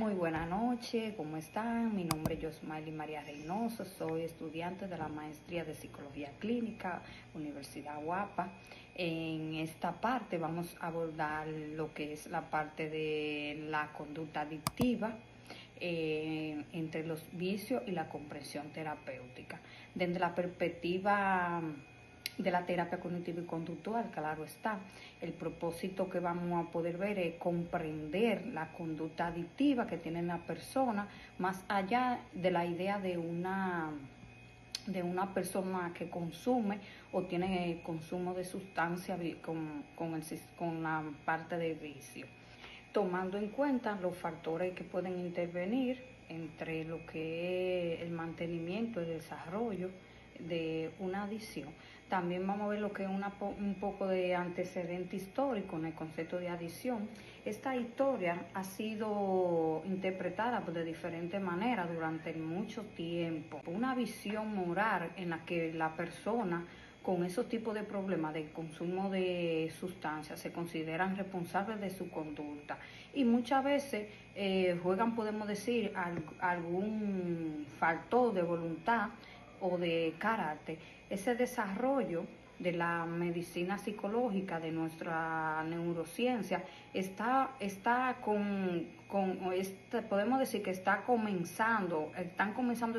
Muy buenas noches, ¿cómo están? Mi nombre es Yosmaili María Reynoso, soy estudiante de la Maestría de Psicología Clínica, Universidad UAPA. En esta parte vamos a abordar lo que es la parte de la conducta adictiva entre los vicios y la comprensión terapéutica. Desde la perspectiva de la terapia cognitiva y conductual, claro está, el propósito que vamos a poder ver es comprender la conducta adictiva que tiene la persona, más allá de la idea de una persona que consume o tiene consumo de sustancia con la parte de vicio, tomando en cuenta los factores que pueden intervenir entre lo que es el mantenimiento y el desarrollo de una adicción. También vamos a ver lo que es un poco de antecedente histórico en el concepto de adicción. Esta historia ha sido interpretada de diferentes maneras durante mucho tiempo. Una visión moral en la que la persona con esos tipos de problemas de consumo de sustancias se consideran responsables de su conducta y muchas veces juegan, podemos decir, algún factor de voluntad o de carácter. Ese desarrollo de la medicina psicológica, de nuestra neurociencia, podemos decir que están comenzando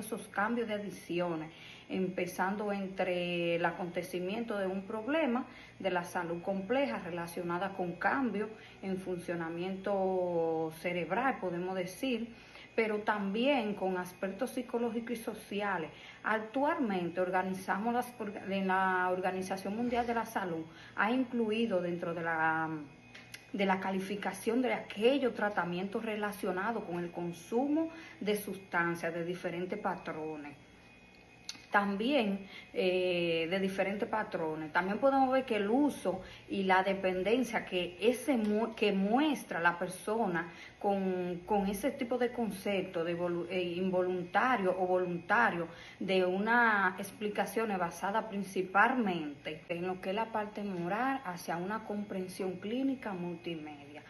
esos cambios de adicciones, empezando entre el acontecimiento de un problema de la salud compleja relacionada con cambios en funcionamiento cerebral, podemos decir, pero también con aspectos psicológicos y sociales. Actualmente en la Organización Mundial de la Salud ha incluido dentro de la calificación de aquellos tratamientos relacionados con el consumo de sustancias de diferentes patrones. También de diferentes patrones. También podemos ver que el uso y la dependencia que muestra la persona con ese tipo de concepto de involuntario o voluntario de una explicación basada principalmente en lo que es la parte moral hacia una comprensión clínica multimedia.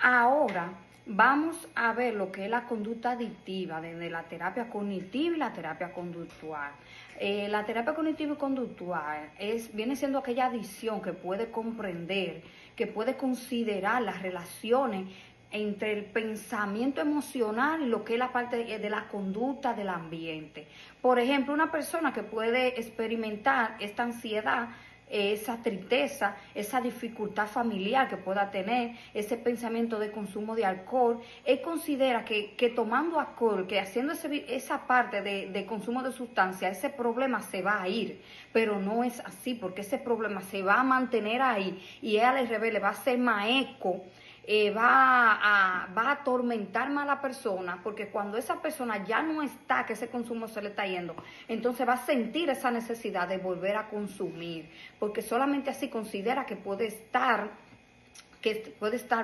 Ahora vamos a ver lo que es la conducta adictiva desde la terapia cognitiva y la terapia conductual. La terapia cognitiva y conductual viene siendo aquella adicción que puede comprender, que puede considerar las relaciones entre el pensamiento emocional y lo que es la parte de la conducta del ambiente. Por ejemplo, una persona que puede experimentar esta ansiedad, esa tristeza, esa dificultad familiar que pueda tener, ese pensamiento de consumo de alcohol, él considera que tomando alcohol, que haciendo esa parte de consumo de sustancia, ese problema se va a ir, pero no es así, porque ese problema se va a mantener ahí y él al revés le va a hacer más eco. Va a atormentar más a la persona, porque cuando esa persona ya no está, que ese consumo se le está yendo, entonces va a sentir esa necesidad de volver a consumir, porque solamente así considera que puede estar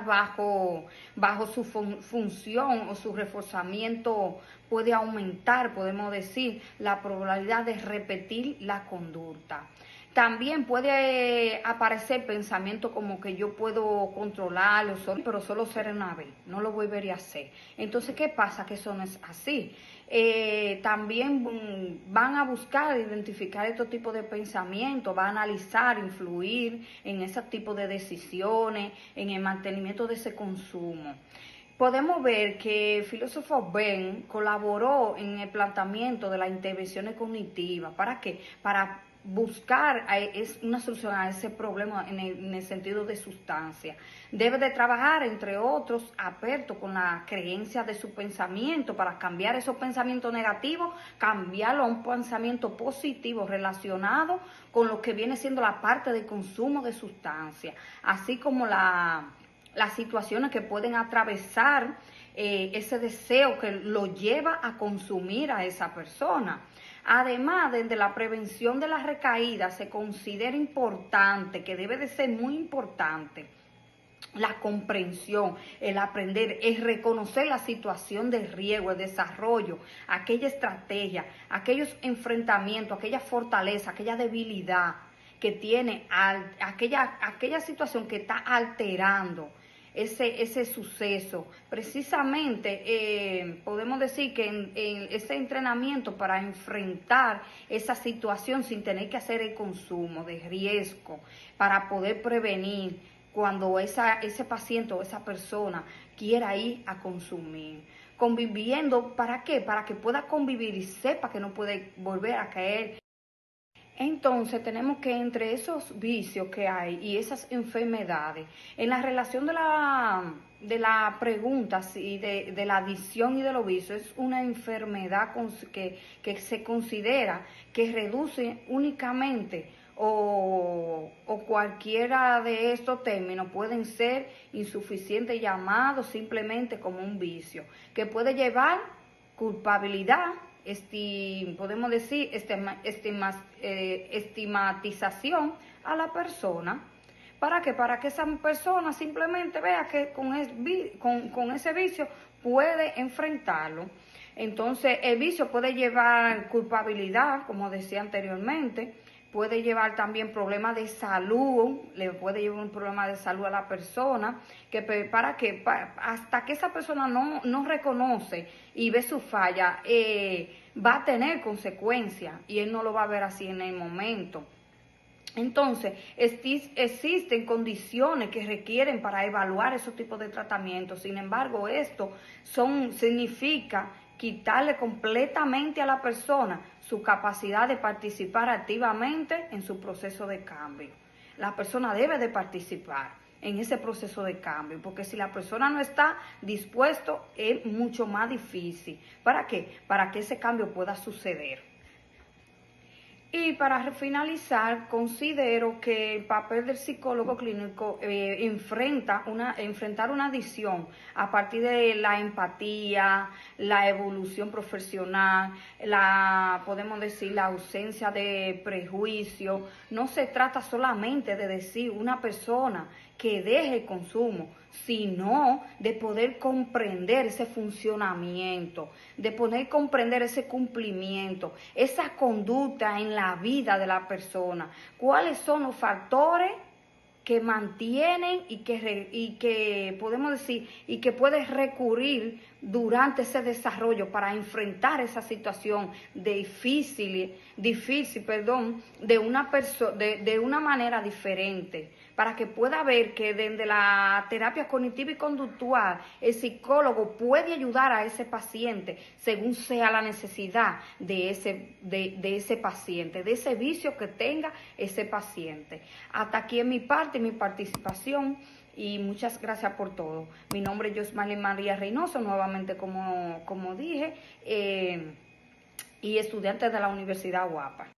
bajo su función o su reforzamiento puede aumentar, podemos decir, la probabilidad de repetir la conducta. También puede aparecer pensamiento como que yo puedo controlarlo, pero solo ser una vez, no lo volveré a hacer. Entonces, ¿qué pasa? Que eso no es así. También van a buscar identificar estos tipos de pensamientos, va a analizar, influir en ese tipo de decisiones, en el mantenimiento de ese consumo. Podemos ver que el filósofo Ben colaboró en el planteamiento de las intervenciones cognitivas. ¿Para qué? Para buscar una solución a ese problema en el sentido de sustancia. Debe de trabajar, entre otros, aperto con la creencia de su pensamiento para cambiar esos pensamientos negativos, cambiarlo a un pensamiento positivo relacionado con lo que viene siendo la parte de consumo de sustancia, así como las situaciones que pueden atravesar ese deseo que lo lleva a consumir a esa persona. Además, desde la prevención de las recaídas se considera importante, que debe de ser muy importante, la comprensión, el aprender, el reconocer la situación de riesgo, el desarrollo, aquella estrategia, aquellos enfrentamientos, aquella fortaleza, aquella debilidad que tiene, aquella situación que está alterando ese suceso. Precisamente podemos decir que en ese entrenamiento para enfrentar esa situación sin tener que hacer el consumo de riesgo, para poder prevenir cuando ese paciente o esa persona quiera ir a consumir. Conviviendo, ¿para qué? Para que pueda convivir y sepa que no puede volver a caer. Entonces tenemos que entre esos vicios que hay y esas enfermedades, en la relación de la pregunta y de la adicción y de los vicios, es una enfermedad que se considera que reduce únicamente o cualquiera de estos términos pueden ser insuficientes llamados simplemente como un vicio, que puede llevar culpabilidad, podemos decir, estigmatización a la persona. ¿Para qué? Para que esa persona simplemente vea que con ese vicio puede enfrentarlo. Entonces, el vicio puede llevar culpabilidad, como decía anteriormente, puede llevar también problemas de salud, le puede llevar un problema de salud a la persona, para que hasta que esa persona no reconoce y ve su falla, va a tener consecuencias y él no lo va a ver así en el momento. Entonces, existen condiciones que requieren para evaluar esos tipos de tratamientos. Sin embargo, esto significa quitarle completamente a la persona su capacidad de participar activamente en su proceso de cambio. La persona debe de participar en ese proceso de cambio, porque si la persona no está dispuesto, es mucho más difícil. ¿Para qué? Para que ese cambio pueda suceder. Y para finalizar, considero que el papel del psicólogo clínico enfrentar una adicción a partir de la empatía, la evolución profesional, podemos decir, la ausencia de prejuicio. No se trata solamente de decir una persona que deje el consumo, sino de poder comprender ese funcionamiento, de poder comprender ese cumplimiento, esa conducta en la vida de la persona, cuáles son los factores que mantienen y que podemos decir y que puedes recurrir durante ese desarrollo para enfrentar esa situación difícil, de una manera diferente, para que pueda ver que desde la terapia cognitiva y conductual el psicólogo puede ayudar a ese paciente según sea la necesidad de ese paciente, de ese vicio que tenga ese paciente. Hasta aquí en mi parte, mi participación, y muchas gracias por todo. Mi nombre es Yosmalin María Reynoso, nuevamente como dije, y estudiante de la Universidad UAPA.